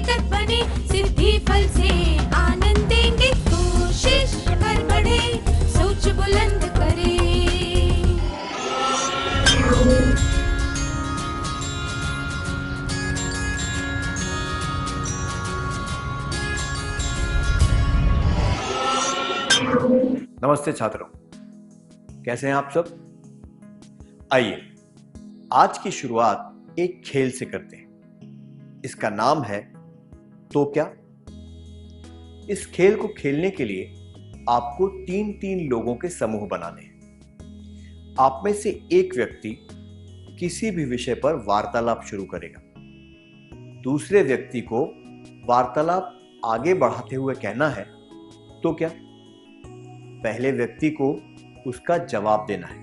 निकट बने, सिद्धि फल से आनंद देंगे। कोशिश कर बढ़े, सोच बुलंद करे। नमस्ते छात्रों, कैसे हैं आप सब? आइए आज की शुरुआत एक खेल से करते हैं। इसका नाम है तो क्या। इस खेल को खेलने के लिए आपको तीन तीन लोगों के समूह बनाने हैं। आप में से एक व्यक्ति किसी भी विषय पर वार्तालाप शुरू करेगा। दूसरे व्यक्ति को वार्तालाप आगे बढ़ाते हुए कहना है तो क्या। पहले व्यक्ति को उसका जवाब देना है,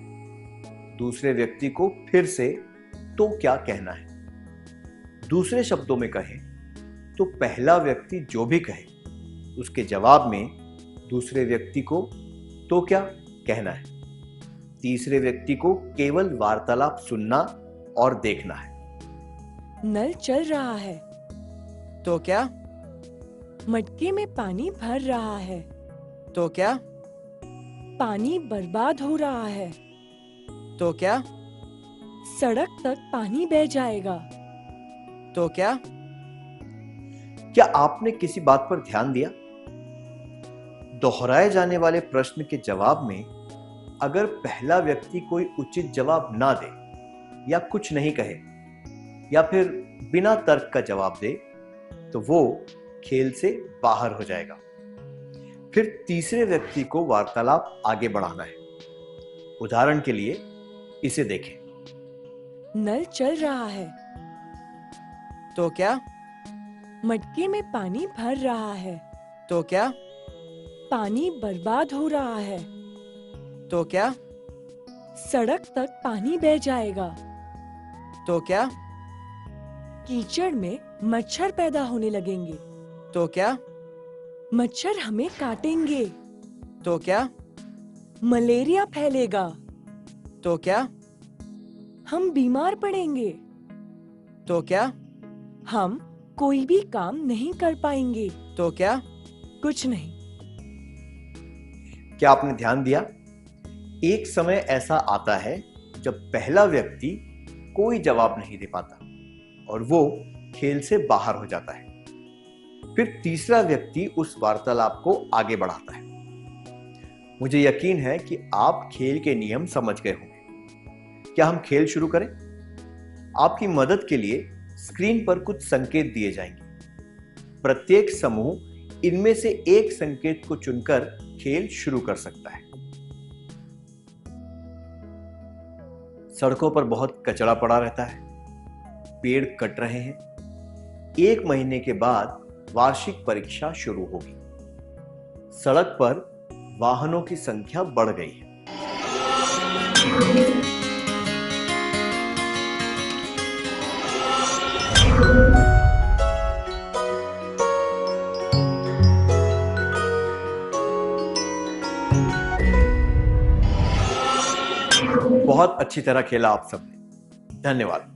दूसरे व्यक्ति को फिर से तो क्या कहना है। दूसरे शब्दों में कहें तो पहला व्यक्ति जो भी कहे उसके जवाब में दूसरे व्यक्ति को तो क्या कहना है। तीसरे व्यक्ति को केवल वार्तालाप सुनना और देखना है। नल चल रहा है तो क्या। मटके में पानी भर रहा है तो क्या। पानी बर्बाद हो रहा है तो क्या। सड़क तक पानी बह जाएगा तो क्या। क्या आपने किसी बात पर ध्यान दिया? दोहराए जाने वाले प्रश्न के जवाब में अगर पहला व्यक्ति कोई उचित जवाब ना दे या कुछ नहीं कहे या फिर बिना तर्क का जवाब दे तो वो खेल से बाहर हो जाएगा। फिर तीसरे व्यक्ति को वार्तालाप आगे बढ़ाना है। उदाहरण के लिए इसे देखें। नल चल रहा है तो क्या। मटके में पानी भर रहा है तो क्या। पानी बर्बाद हो रहा है तो क्या। सड़क तक पानी बह जाएगा तो क्या। कीचड़ में मच्छर पैदा होने लगेंगे तो क्या। मच्छर हमें काटेंगे तो क्या। मलेरिया फैलेगा तो क्या। हम बीमार पड़ेंगे तो क्या। हम कोई भी काम नहीं कर पाएंगे तो क्या। कुछ नहीं। क्या आपने ध्यान दिया? एक समय ऐसा आता है जब पहला व्यक्ति कोई जवाब नहीं दे पाता और वो खेल से बाहर हो जाता है। फिर तीसरा व्यक्ति उस वार्तालाप को आगे बढ़ाता है। मुझे यकीन है कि आप खेल के नियम समझ गए होंगे। क्या हम खेल शुरू करें? आपकी मदद के लिए स्क्रीन पर कुछ संकेत दिए जाएंगे। प्रत्येक समूह इनमें से एक संकेत को चुनकर खेल शुरू कर सकता है। सड़कों पर बहुत कचरा पड़ा रहता है, पेड़ कट रहे हैं। 1 महीने के बाद वार्षिक परीक्षा शुरू होगी। सड़क पर वाहनों की संख्या बढ़ गई है। बहुत अच्छी तरह खेला आप सबने, धन्यवाद।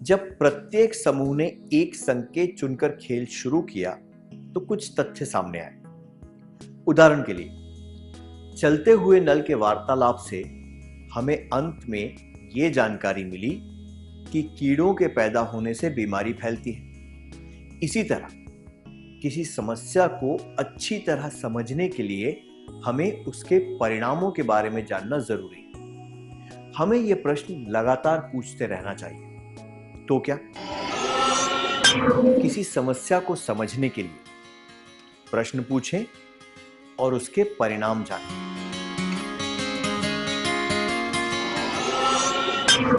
जब प्रत्येक समूह ने एक संकेत चुनकर खेल शुरू किया तो कुछ तथ्य सामने आए। उदाहरण के लिए चलते हुए नल के वार्तालाप से हमें अंत में यह जानकारी मिली कि कीड़ों के पैदा होने से बीमारी फैलती है। इसी तरह किसी समस्या को अच्छी तरह समझने के लिए हमें उसके परिणामों के बारे में जानना जरूरी है। हमें यह प्रश्न लगातार पूछते रहना चाहिए। तो क्या। किसी समस्या को समझने के लिए प्रश्न पूछें और उसके परिणाम जानें।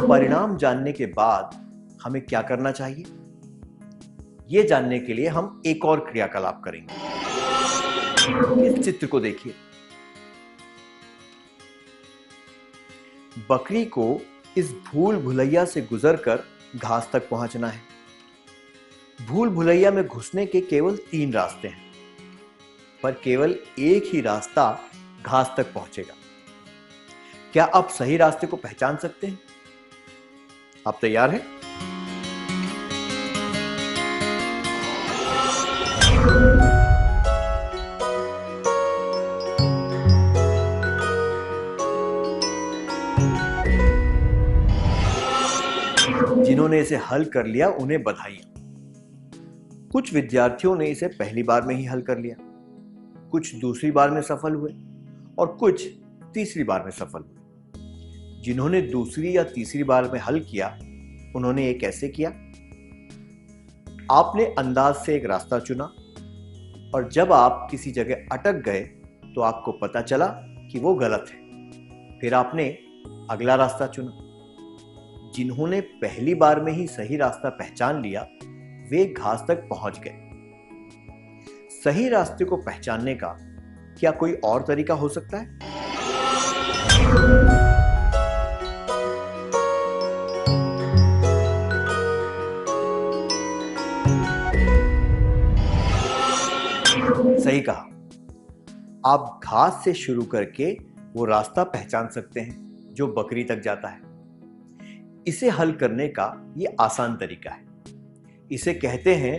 परिणाम जानने के बाद हमें क्या करना चाहिए, यह जानने के लिए हम एक और क्रियाकलाप करेंगे। इस चित्र को देखिए। बकरी को इस भूल भुलैया से गुजरकर घास तक पहुंचना है। भूल भुलैया में घुसने के केवल 3 रास्ते हैं, पर केवल एक ही रास्ता घास तक पहुंचेगा। क्या आप सही रास्ते को पहचान सकते हैं? आप तैयार हैं? जिन्होंने इसे हल कर लिया उन्हें बधाइयां। कुछ विद्यार्थियों ने इसे पहली बार में ही हल कर लिया, कुछ दूसरी बार में सफल हुए और कुछ तीसरी बार में सफल हुए। जिन्होंने दूसरी या तीसरी बार में हल किया उन्होंने ये कैसे किया? आपने अंदाज से एक रास्ता चुना और जब आप किसी जगह अटक गए तो आपको पता चला कि वो गलत है। फिर आपने अगला रास्ता चुना। जिन्होंने पहली बार में ही सही रास्ता पहचान लिया वे घास तक पहुंच गए। सही रास्ते को पहचानने का क्या कोई और तरीका हो सकता है? सही कहा। आप घास से शुरू करके वो रास्ता पहचान सकते हैं जो बकरी तक जाता है। इसे हल करने का ये आसान तरीका है। इसे कहते हैं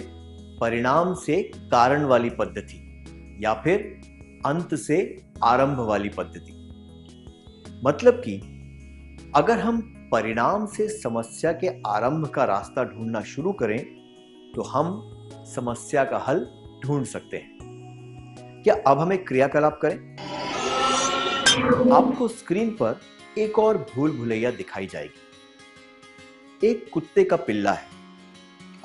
परिणाम से कारण वाली पद्धति या फिर अंत से आरंभ वाली पद्धति। मतलब कि अगर हम परिणाम से समस्या के आरंभ का रास्ता ढूंढना शुरू करें तो हम समस्या का हल ढूंढ सकते हैं। क्या अब हम एक क्रियाकलाप करें? आपको स्क्रीन पर एक और भूल भुलैया दिखाई जाएगी। एक कुत्ते का पिल्ला है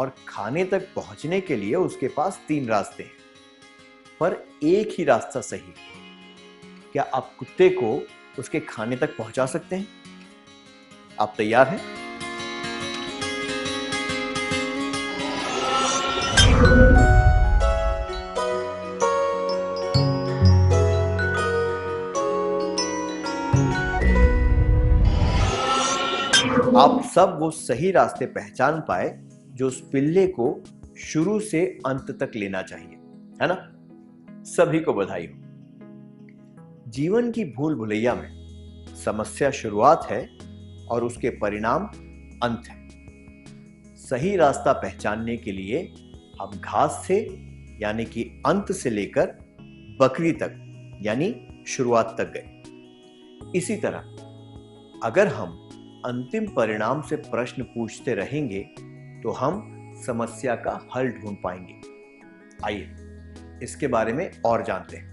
और खाने तक पहुंचने के लिए उसके पास 3 रास्ते हैं, पर एक ही रास्ता सही है। क्या आप कुत्ते को उसके खाने तक पहुंचा सकते हैं? आप तैयार हैं? आप सब वो सही रास्ते पहचान पाए जो उस पिल्ले को शुरू से अंत तक लेना चाहिए, है ना? सभी को बधाई हो। जीवन की भूल भुलैया में समस्या शुरुआत है और उसके परिणाम अंत है। सही रास्ता पहचानने के लिए हम घास से यानी कि अंत से लेकर बकरी तक यानी शुरुआत तक गए। इसी तरह अगर हम अंतिम परिणाम से प्रश्न पूछते रहेंगे तो हम समस्या का हल ढूंढ पाएंगे। आइए इसके बारे में और जानते हैं।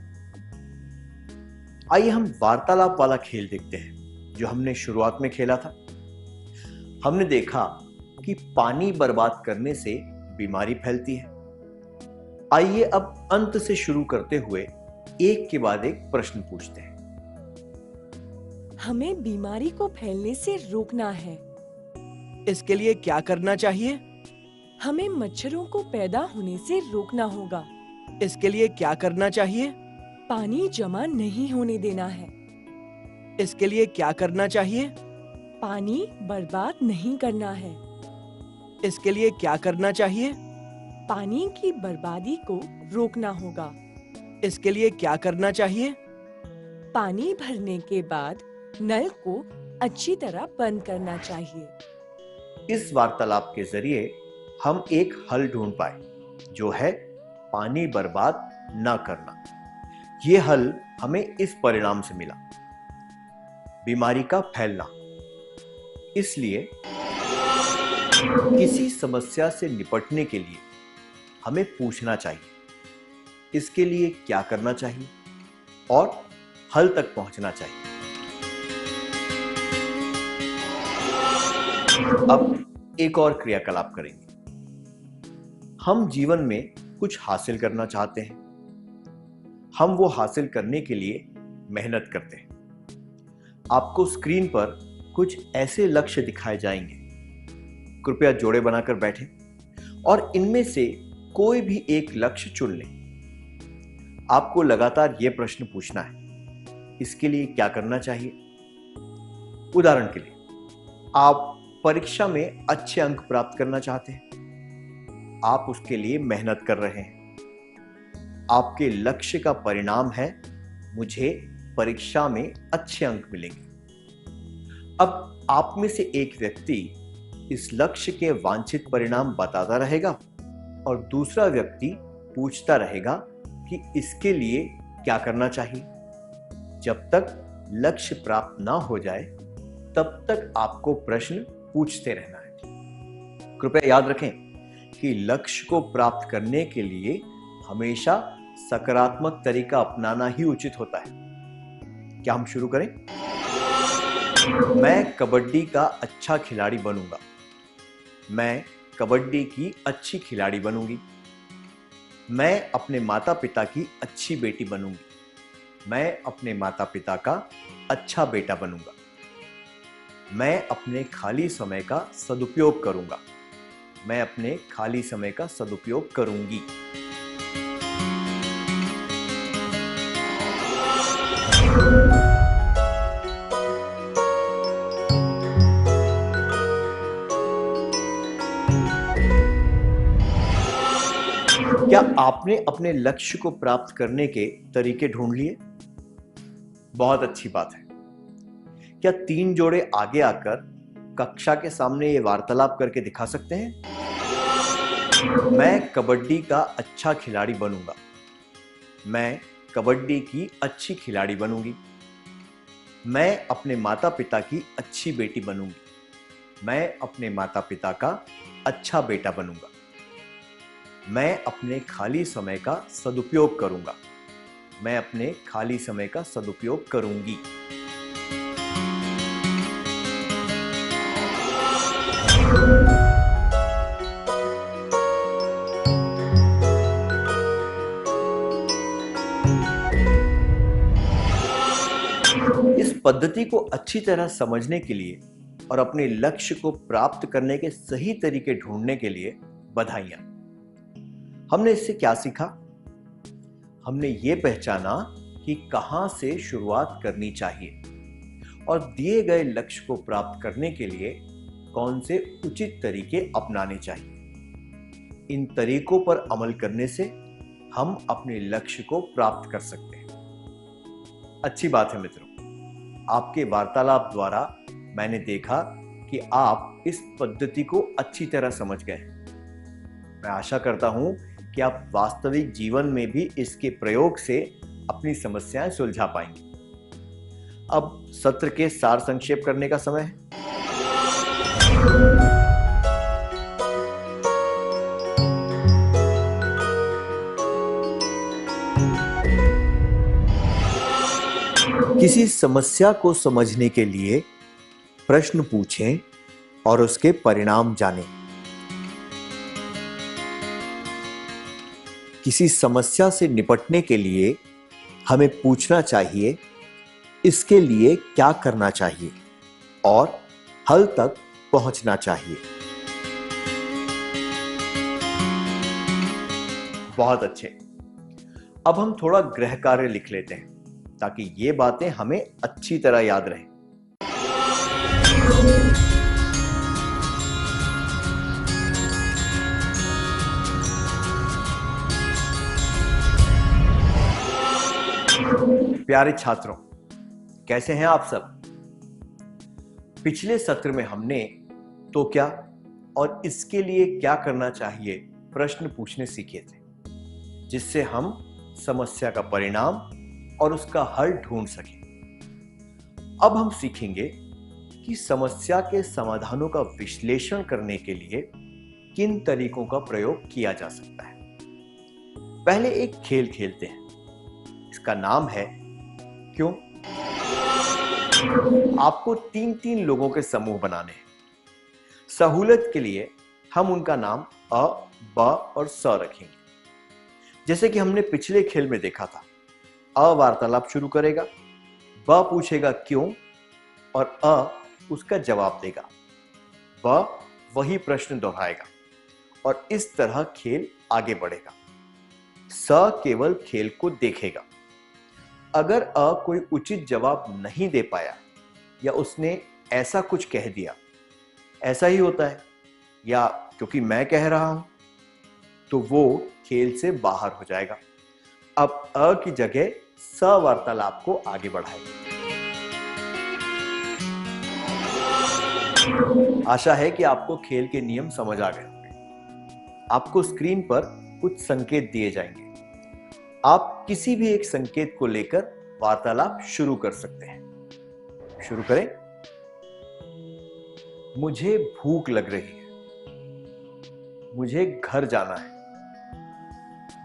आइए हम वार्तालाप वाला खेल देखते हैं जो हमने शुरुआत में खेला था। हमने देखा कि पानी बर्बाद करने से बीमारी फैलती है। आइए अब अंत से शुरू करते हुए एक के बाद एक प्रश्न पूछते हैं। हमें बीमारी को फैलने से रोकना है। इसके लिए क्या करना चाहिए? हमें मच्छरों को पैदा होने से रोकना होगा। इसके लिए क्या करना चाहिए? पानी जमा नहीं होने देना है। इसके लिए क्या करना चाहिए? पानी बर्बाद नहीं करना है। इसके लिए क्या करना चाहिए? पानी की बर्बादी को रोकना होगा। इसके लिए क्या करना चाहिए? पानी भरने के बाद नल को अच्छी तरह बंद करना चाहिए। इस वार्तालाप के जरिए हम एक हल ढूंढ पाए जो है पानी बर्बाद न करना। ये हल हमें इस परिणाम से मिला, बीमारी का फैलना। इसलिए किसी समस्या से निपटने के लिए हमें पूछना चाहिए इसके लिए क्या करना चाहिए और हल तक पहुंचना चाहिए। अब एक और क्रियाकलाप करेंगे। हम जीवन में कुछ हासिल करना चाहते हैं। हम वो हासिल करने के लिए मेहनत करते हैं। आपको स्क्रीन पर कुछ ऐसे लक्ष्य दिखाए जाएंगे। कृपया जोड़े बनाकर बैठें और इनमें से कोई भी एक लक्ष्य चुन लें। आपको लगातार यह प्रश्न पूछना है, इसके लिए क्या करना चाहिए? उदाहरण के लिए, आप परीक्षा में अच्छे अंक प्राप्त करना चाहते हैं। आप उसके लिए मेहनत कर रहे हैं। आपके लक्ष्य का परिणाम है मुझे परीक्षा में अच्छे अंक मिलेंगे। अब आप में से एक व्यक्ति इस लक्ष्य के वांछित परिणाम बताता रहेगा और दूसरा व्यक्ति पूछता रहेगा कि इसके लिए क्या करना चाहिए। जब तक लक्ष्य प्राप्त ना हो जाए तब तक आपको प्रश्न पूछते रहना है। कृपया याद रखें कि लक्ष्य को प्राप्त करने के लिए हमेशा सकारात्मक तरीका अपनाना ही उचित होता है। क्या हम शुरू करें? मैं कबड्डी का अच्छा खिलाड़ी बनूंगा। मैं कबड्डी की अच्छी खिलाड़ी बनूंगी। मैं अपने माता पिता की अच्छी बेटी बनूंगी। मैं अपने माता पिता का अच्छा बेटा बनूंगा। मैं अपने खाली समय का सदुपयोग करूंगा। मैं अपने खाली समय का सदुपयोग करूंगी। क्या आपने अपने लक्ष्य को प्राप्त करने के तरीके ढूंढ लिए? बहुत अच्छी बात है। क्या 3 जोड़े आगे आकर कक्षा के सामने ये वार्तालाप करके दिखा सकते हैं? मैं कबड्डी का अच्छा खिलाड़ी बनूंगा। मैं कबड्डी की अच्छी खिलाड़ी बनूंगी। मैं अपने माता पिता की अच्छी बेटी बनूंगी। मैं अपने माता पिता का अच्छा बेटा बनूंगा। मैं अपने खाली समय का सदुपयोग करूंगा। मैं अपने खाली समय का सदुपयोग करूंगी। इस पद्धति को अच्छी तरह समझने के लिए और अपने लक्ष्य को प्राप्त करने के सही तरीके ढूंढने के लिए बधाइयां। हमने इससे क्या सीखा? हमने ये पहचाना कि कहां से शुरुआत करनी चाहिए और दिए गए लक्ष्य को प्राप्त करने के लिए कौन से उचित तरीके अपनाने चाहिए। इन तरीकों पर अमल करने से हम अपने लक्ष्य को प्राप्त कर सकते हैं। अच्छी बात है मित्रों, आपके वार्तालाप द्वारा मैंने देखा कि आप इस पद्धति को अच्छी तरह समझ गए। मैं आशा करता हूं कि आप वास्तविक जीवन में भी इसके प्रयोग से अपनी समस्याएं सुलझा पाएंगे। अब सत्र के सार संक्षेप करने का समय है। किसी समस्या को समझने के लिए प्रश्न पूछें और उसके परिणाम जानें। किसी समस्या से निपटने के लिए हमें पूछना चाहिए इसके लिए क्या करना चाहिए और हल तक पहुंचना चाहिए। बहुत अच्छे। अब हम थोड़ा गृह कार्य लिख लेते हैं ताकि ये बातें हमें अच्छी तरह याद रहें। प्यारे छात्रों, कैसे हैं आप सब? पिछले सत्र में हमने तो क्या और इसके लिए क्या करना चाहिए प्रश्न पूछने सीखे थे, जिससे हम समस्या का परिणाम और उसका हल ढूंढ सकें। अब हम सीखेंगे कि समस्या के समाधानों का विश्लेषण करने के लिए किन तरीकों का प्रयोग किया जा सकता है। पहले एक खेल खेलते हैं। इसका नाम है क्यों। आपको 3-3 लोगों के समूह बनाने हैं। सहूलियत के लिए हम उनका नाम अ, ब और स रखेंगे। जैसे कि हमने पिछले खेल में देखा था, अ वार्तालाप शुरू करेगा, ब पूछेगा क्यों और अ उसका जवाब देगा, ब वही प्रश्न दोहराएगा और इस तरह खेल आगे बढ़ेगा। स केवल खेल को देखेगा। अगर अ कोई उचित जवाब नहीं दे पाया या उसने ऐसा कुछ कह दिया, ऐसा ही होता है या क्योंकि मैं कह रहा हूं, तो वो खेल से बाहर हो जाएगा। अब अ की जगह स वार्तालाप को आगे बढ़ाएगा। आशा है कि आपको खेल के नियम समझ आ गए होंगे। आपको स्क्रीन पर कुछ संकेत दिए जाएंगे। आप किसी भी एक संकेत को लेकर वार्तालाप शुरू कर सकते हैं। शुरू करें। मुझे भूख लग रही है। मुझे घर जाना है,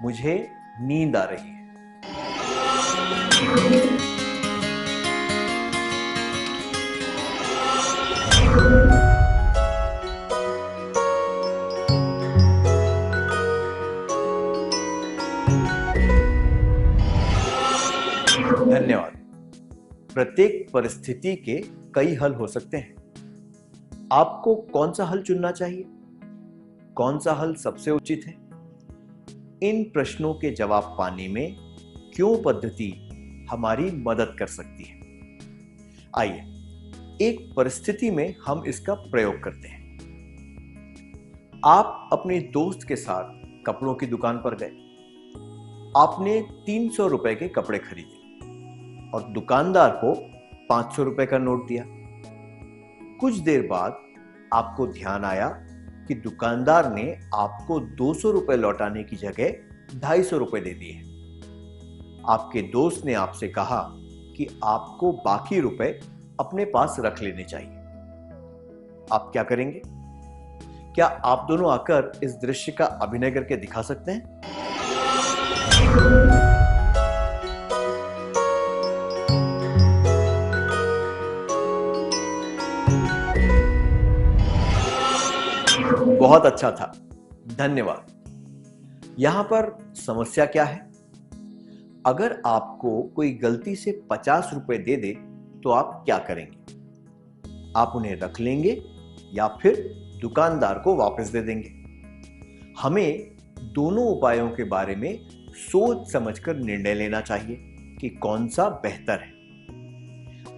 मुझे नींद आ रही है। धन्यवाद। प्रत्येक परिस्थिति के कई हल हो सकते हैं। आपको कौन सा हल चुनना चाहिए? कौन सा हल सबसे उचित है? इन प्रश्नों के जवाब पाने में क्यों पद्धति हमारी मदद कर सकती है। आइए एक परिस्थिति में हम इसका प्रयोग करते हैं। आप अपने दोस्त के साथ कपड़ों की दुकान पर गए। आपने 300 रुपए के कपड़े खरीदे और दुकानदार को 500 रुपए का नोट दिया। कुछ देर बाद आपको ध्यान आया कि दुकानदार ने आपको 200 रुपए लौटाने की जगह 250 रुपए दे दिए। आपके दोस्त ने आपसे कहा कि आपको बाकी रुपए अपने पास रख लेने चाहिए। आप क्या करेंगे? क्या आप दोनों आकर इस दृश्य का अभिनय करके दिखा सकते हैं? बहुत अच्छा था, धन्यवाद। यहां पर समस्या क्या है? अगर आपको कोई गलती से 50 रुपए दे दे तो आप क्या करेंगे? आप उन्हें रख लेंगे या फिर दुकानदार को वापस दे देंगे? हमें दोनों उपायों के बारे में सोच समझकर निर्णय लेना चाहिए कि कौन सा बेहतर है।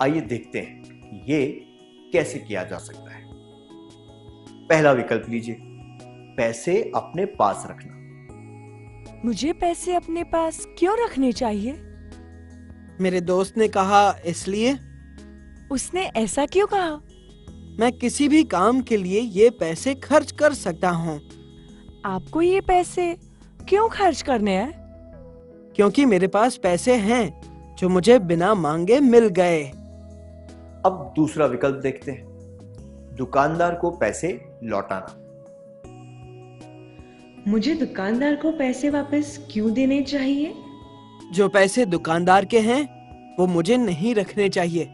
आइए देखते हैं कि ये कैसे किया जा सकता है। पहला विकल्प लीजिए, पैसे अपने पास रखना। मुझे पैसे अपने पास क्यों रखने चाहिए? मेरे दोस्त ने कहा इसलिए। उसने ऐसा क्यों कहा? मैं किसी भी काम के लिए ये पैसे खर्च कर सकता हूँ। आपको ये पैसे क्यों खर्च करने हैं? क्योंकि मेरे पास पैसे हैं जो मुझे बिना मांगे मिल गए। अब दूसरा विकल्प देखते हैं, दुकानदार को पैसे लौटाना। मुझे दुकानदार को पैसे वापस क्यों देने चाहिए? जो पैसे दुकानदार के हैं वो मुझे नहीं रखने चाहिए।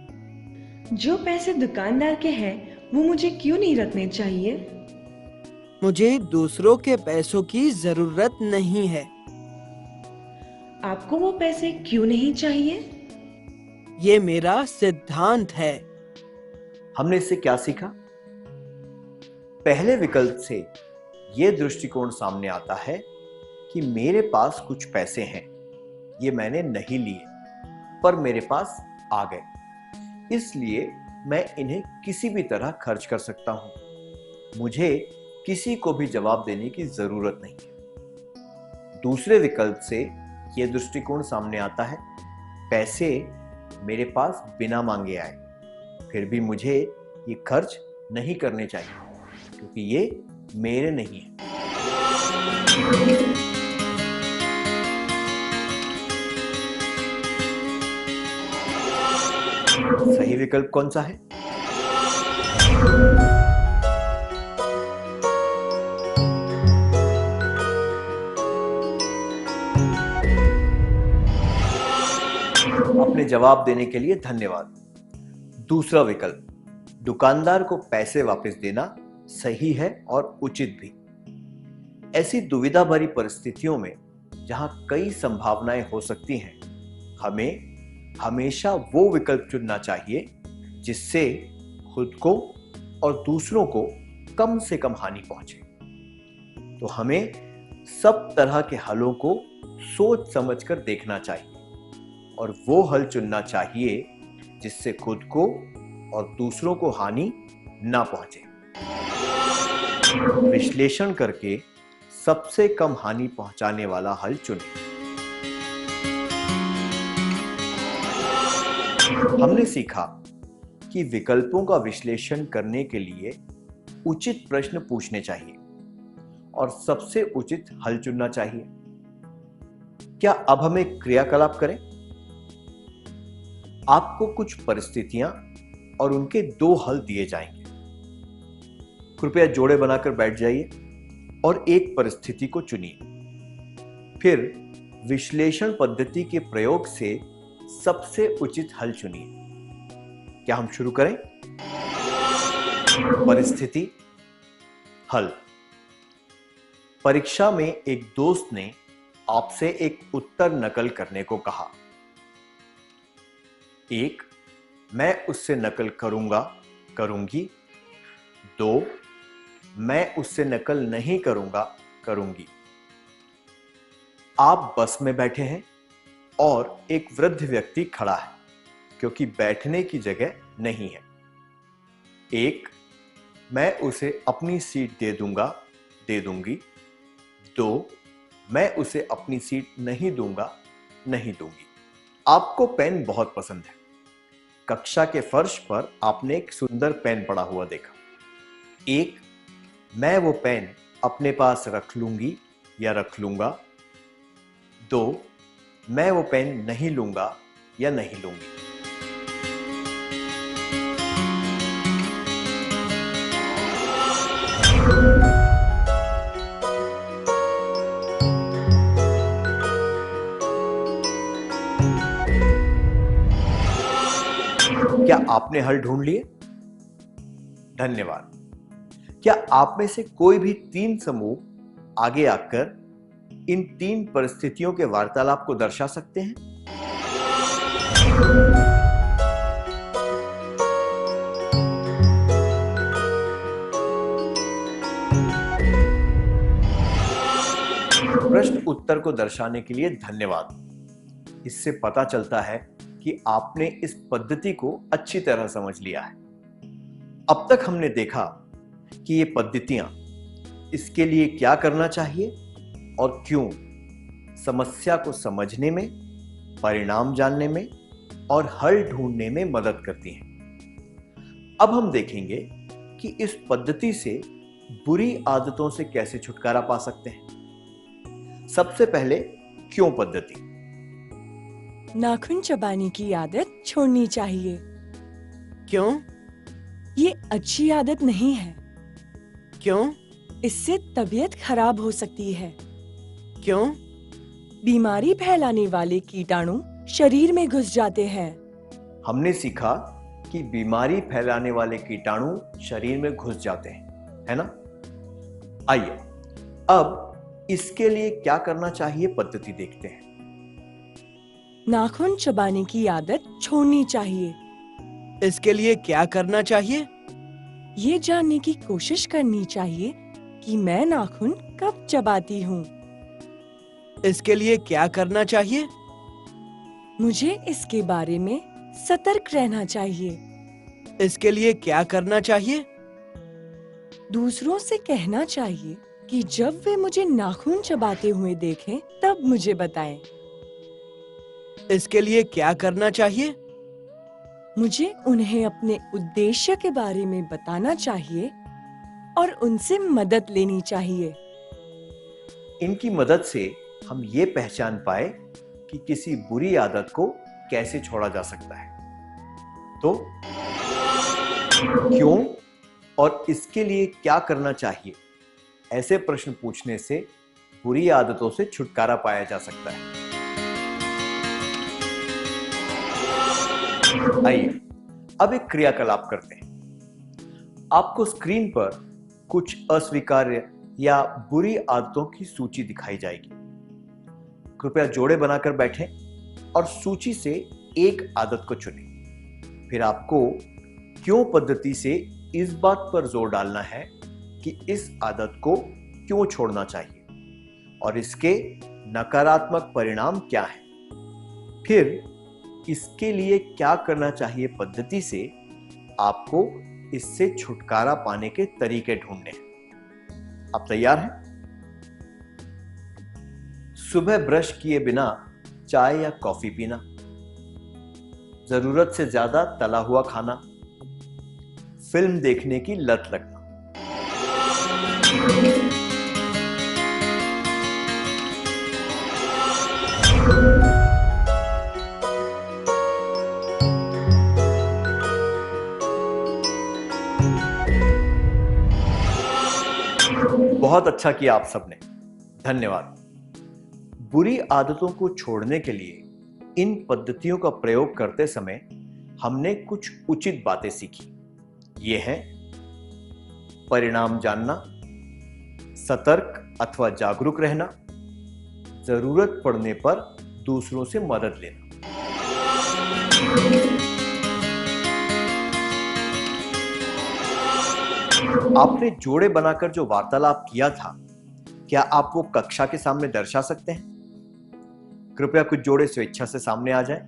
जो पैसे दुकानदार के हैं वो मुझे क्यों नहीं रखने चाहिए? मुझे दूसरों के पैसों की जरूरत नहीं है। आपको वो पैसे क्यों नहीं चाहिए? ये मेरा सिद्धांत है। हमने इससे क्या सीखा? पहले विकल्प से यह दृष्टिकोण सामने आता है कि मेरे पास कुछ पैसे हैं, ये मैंने नहीं लिए पर मेरे पास आ गए, इसलिए मैं इन्हें किसी भी तरह खर्च कर सकता हूं। मुझे किसी को भी जवाब देने की जरूरत नहीं है। दूसरे विकल्प से यह दृष्टिकोण सामने आता है, पैसे मेरे पास बिना मांगे आए, फिर भी मुझे ये खर्च नहीं करने चाहिए क्योंकि ये मेरे नहीं है। सही विकल्प कौन सा है? अपने जवाब देने के लिए धन्यवाद। दूसरा विकल्प, दुकानदार को पैसे वापस देना सही है और उचित भी। ऐसी दुविधा भरी परिस्थितियों में जहां कई संभावनाएं हो सकती हैं, हमें हमेशा वो विकल्प चुनना चाहिए जिससे खुद को और दूसरों को कम से कम हानि पहुंचे। तो हमें सब तरह के हलों को सोच समझकर देखना चाहिए और वो हल चुनना चाहिए जिससे खुद को और दूसरों को हानि ना पहुंचे। विश्लेषण करके सबसे कम हानि पहुंचाने वाला हल चुनें। हमने सीखा कि विकल्पों का विश्लेषण करने के लिए उचित प्रश्न पूछने चाहिए और सबसे उचित हल चुनना चाहिए। क्या अब हम एक क्रियाकलाप करें? आपको कुछ परिस्थितियां और उनके 2 हल दिए जाएंगे। कृपया जोड़े बनाकर बैठ जाइए और एक परिस्थिति को चुनिए। फिर विश्लेषण पद्धति के प्रयोग से सबसे उचित हल चुनिए। क्या हम शुरू करें? परिस्थिति, हल। परीक्षा में एक दोस्त ने आपसे एक उत्तर नकल करने को कहा। 1. मैं उससे नकल करूंगा, करूंगी। 2. मैं उससे नकल नहीं करूंगा, करूंगी। आप बस में बैठे हैं और एक वृद्ध व्यक्ति खड़ा है क्योंकि बैठने की जगह नहीं है। 1. मैं उसे अपनी सीट दे दूंगा, दे दूंगी। 2. मैं उसे अपनी सीट नहीं दूंगा, नहीं दूंगी। आपको पेन बहुत पसंद है। कक्षा के फर्श पर आपने एक सुंदर पेन पड़ा हुआ देखा। 1. मैं वो पेन अपने पास रख लूंगी या रख लूंगा। 2. मैं वो पेन नहीं लूंगा या नहीं लूंगी। क्या आपने हल ढूंढ लिए? धन्यवाद। क्या आप में से कोई भी 3 समूह आगे आकर इन 3 परिस्थितियों के वार्तालाप को दर्शा सकते हैं? प्रश्न उत्तर को दर्शाने के लिए धन्यवाद। इससे पता चलता है कि आपने इस पद्धति को अच्छी तरह समझ लिया है। अब तक हमने देखा कि ये पद्धतियां इसके लिए क्या करना चाहिए और क्यों समस्या को समझने में, परिणाम जानने में और हल ढूंढने में मदद करती हैं। अब हम देखेंगे कि इस पद्धति से बुरी आदतों से कैसे छुटकारा पा सकते हैं। सबसे पहले क्यों पद्धति। नाखून चबाने की आदत छोड़नी चाहिए। क्यों? ये अच्छी आदत नहीं है। क्यों? इससे तबीयत खराब हो सकती है। क्यों? बीमारी फैलाने वाले कीटाणु शरीर में घुस जाते हैं। हमने सीखा कि बीमारी फैलाने वाले कीटाणु शरीर में घुस जाते हैं, है ना? आइए अब इसके लिए क्या करना चाहिए पद्धति देखते हैं। नाखून चबाने की आदत छोड़नी चाहिए। इसके लिए क्या करना चाहिए? ये जानने की कोशिश करनी चाहिए कि मैं नाखून कब चबाती हूँ। इसके लिए क्या करना चाहिए? मुझे इसके बारे में सतर्क रहना चाहिए। इसके लिए क्या करना चाहिए? दूसरों से कहना चाहिए कि जब वे मुझे नाखून चबाते हुए देखें तब मुझे बताएं। इसके लिए क्या करना चाहिए? मुझे उन्हें अपने उद्देश्य के बारे में बताना चाहिए और उनसे मदद लेनी चाहिए। इनकी मदद से हम ये पहचान पाए कि किसी बुरी आदत को कैसे छोड़ा जा सकता है। तो क्यों और इसके लिए क्या करना चाहिए, ऐसे प्रश्न पूछने से बुरी आदतों से छुटकारा पाया जा सकता है। आइए अब एक क्रियाकलाप करते हैं। आपको स्क्रीन पर कुछ अस्वीकार्य या बुरी आदतों की सूची दिखाई जाएगी। कृपया जोड़े बनाकर बैठें और सूची से एक आदत को चुनें। फिर आपको क्यों पद्धति से इस बात पर जोर डालना है कि इस आदत को क्यों छोड़ना चाहिए और इसके नकारात्मक परिणाम क्या हैं। फिर इसके लिए क्या करना चाहिए पद्धति से आपको इससे छुटकारा पाने के तरीके ढूंढने हैं। आप तैयार हैं? सुबह ब्रश किए बिना चाय या कॉफी पीना, जरूरत से ज्यादा तला हुआ खाना, फिल्म देखने की लत लगना। बहुत अच्छा किया आप सबने, धन्यवाद। बुरी आदतों को छोड़ने के लिए इन पद्धतियों का प्रयोग करते समय हमने कुछ उचित बातें सीखी। ये हैं परिणाम जानना, सतर्क अथवा जागरूक रहना, जरूरत पड़ने पर दूसरों से मदद लेना। आपने जोड़े बनाकर जो वार्तालाप किया था, क्या आप वो कक्षा के सामने दर्शा सकते हैं? कृपया कुछ जोड़े स्वेच्छा से सामने आ जाएं।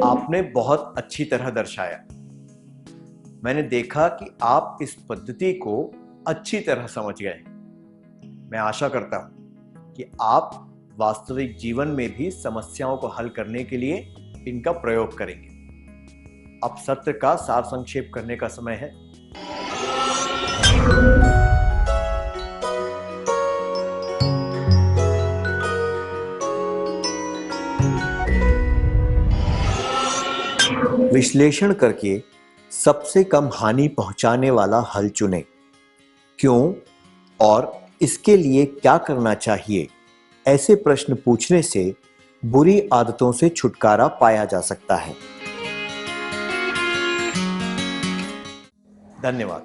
आपने बहुत अच्छी तरह दर्शाया। मैंने देखा कि आप इस पद्धति को अच्छी तरह समझ गए। मैं आशा करता हूं कि आप वास्तविक जीवन में भी समस्याओं को हल करने के लिए इनका प्रयोग करेंगे। अब सत्र का सार संक्षेप करने का समय है। विश्लेषण करके सबसे कम हानि पहुंचाने वाला हल चुनें। क्यों और इसके लिए क्या करना चाहिए, ऐसे प्रश्न पूछने से बुरी आदतों से छुटकारा पाया जा सकता है। धन्यवाद।